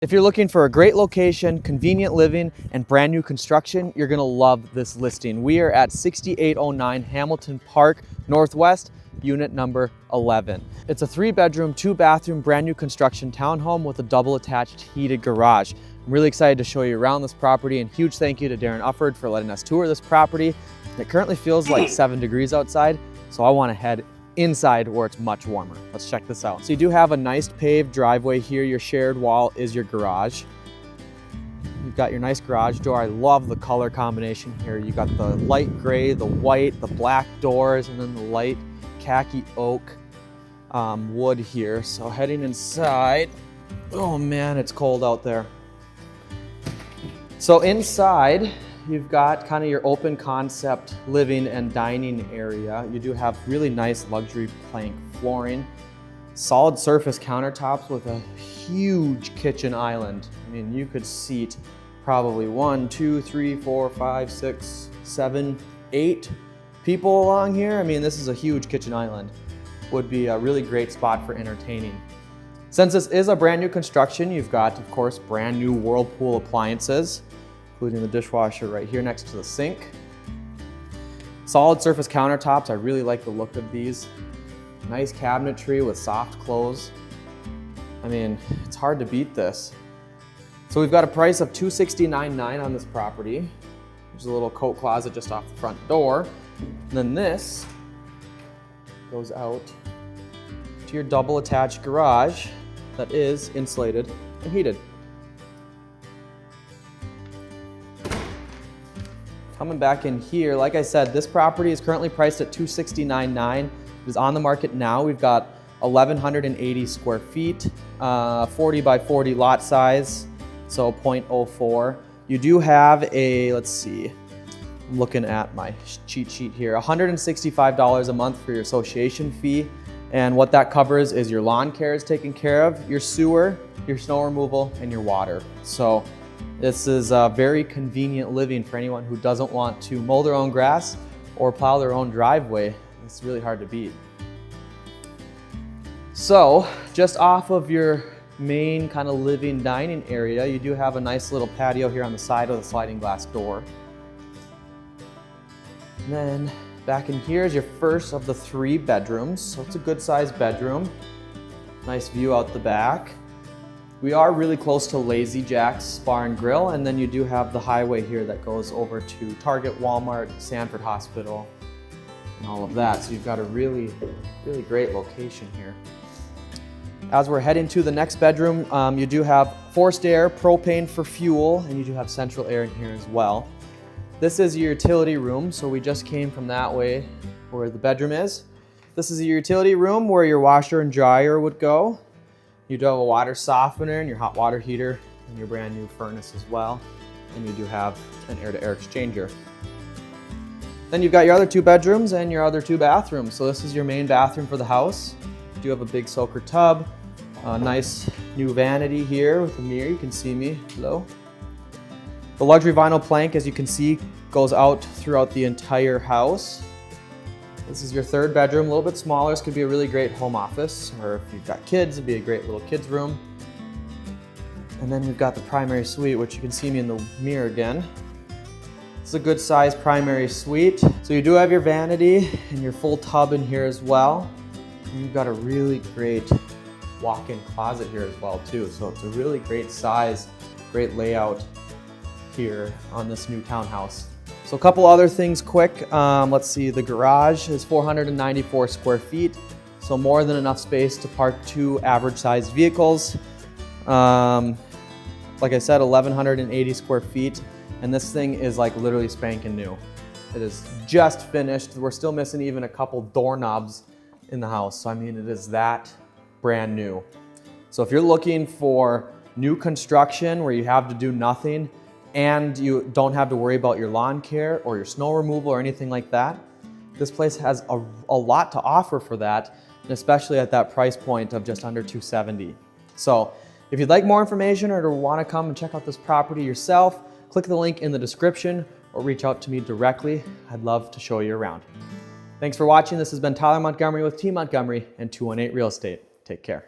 If you're looking for a great location, convenient living, and brand new construction, you're gonna love this listing. We are at 6809 Hamilton Park Northwest, unit number 11. It's a 3-bedroom, 2-bathroom, brand new construction townhome with a double attached heated garage. I'm really excited to show you around this property, and huge thank you to Darren Ufford for letting us tour this property. It currently feels like 7 degrees outside, so I wanna head inside where it's much warmer. Let's check this out. So you do have a nice paved driveway here. Your shared wall is your garage. You've got your nice garage door. I love the color combination here. You got the light gray, the white, the black doors, and then the light khaki oak wood here. So heading inside, oh man, it's cold out there. So inside, you've got kind of your open concept living and dining area. You do have really nice luxury plank flooring, solid surface countertops with a huge kitchen island. I mean, you could seat probably 1, 2, 3, 4, 5, 6, 7, 8 people along here. I mean, this is a huge kitchen island. Would be a really great spot for entertaining. Since this is a brand new construction, you've got, of course, brand new Whirlpool appliances, including the dishwasher right here next to the sink. Solid surface countertops, I really like the look of these. Nice cabinetry with soft close. I mean, it's hard to beat this. So we've got a price of $269,900 on this property. There's a little coat closet just off the front door. And then this goes out to your double attached garage that is insulated and heated. Coming back in here, like I said, this property is currently priced at $269,900. It is on the market now. We've got 1,180 square feet, 40 by 40 lot size, so 0.04. You do have a, let's see, I'm looking at my cheat sheet here, $165 a month for your association fee. And what that covers is your lawn care is taken care of, your sewer, your snow removal, and your water. So this is a very convenient living for anyone who doesn't want to mow their own grass or plow their own driveway. It's really hard to beat. So just off of your main kind of living dining area, you do have a nice little patio here on the side of the sliding glass door. And then back in here is your first of the 3 bedrooms. So it's a good sized bedroom. Nice view out the back. We are really close to Lazy Jack's Bar and Grill, and then you do have the highway here that goes over to Target, Walmart, Sanford Hospital, and all of that. So you've got a really, really great location here. As we're heading to the next bedroom, you do have forced air, propane for fuel, and you do have central air in here as well. This is your utility room, so we just came from that way where the bedroom is. This is your utility room where your washer and dryer would go. You do have a water softener and your hot water heater and your brand new furnace as well. And you do have an air-to-air exchanger. Then you've got your other 2 bedrooms and your other 2 bathrooms. So this is your main bathroom for the house. You do have a big soaker tub, a nice new vanity here with a mirror. You can see me, hello. The luxury vinyl plank, as you can see, goes out throughout the entire house. This is your 3rd bedroom, a little bit smaller. This could be a really great home office, or if you've got kids, it'd be a great little kids room. And then we've got the primary suite, which you can see me in the mirror again. It's a good sized primary suite. So you do have your vanity and your full tub in here as well. And you've got a really great walk-in closet here as well too. So it's a really great size, great layout here on this new townhouse. So a couple other things quick. Let's see, the garage is 494 square feet. So more than enough space to park 2 average sized vehicles. Like I said, 1,180 square feet. And this thing is like literally spanking new. It is just finished. We're still missing even a couple doorknobs in the house. So I mean, it is that brand new. So if you're looking for new construction where you have to do nothing, and you don't have to worry about your lawn care or your snow removal or anything like that, this place has a lot to offer for that, and especially at that price point of just under $270,000. So if you'd like more information or to want to come and check out this property yourself, click the link in the description or reach out to me directly. I'd love to show you around. Thanks for watching. This has been Tyler Montgomery with Team Montgomery and 218 Real Estate. Take care.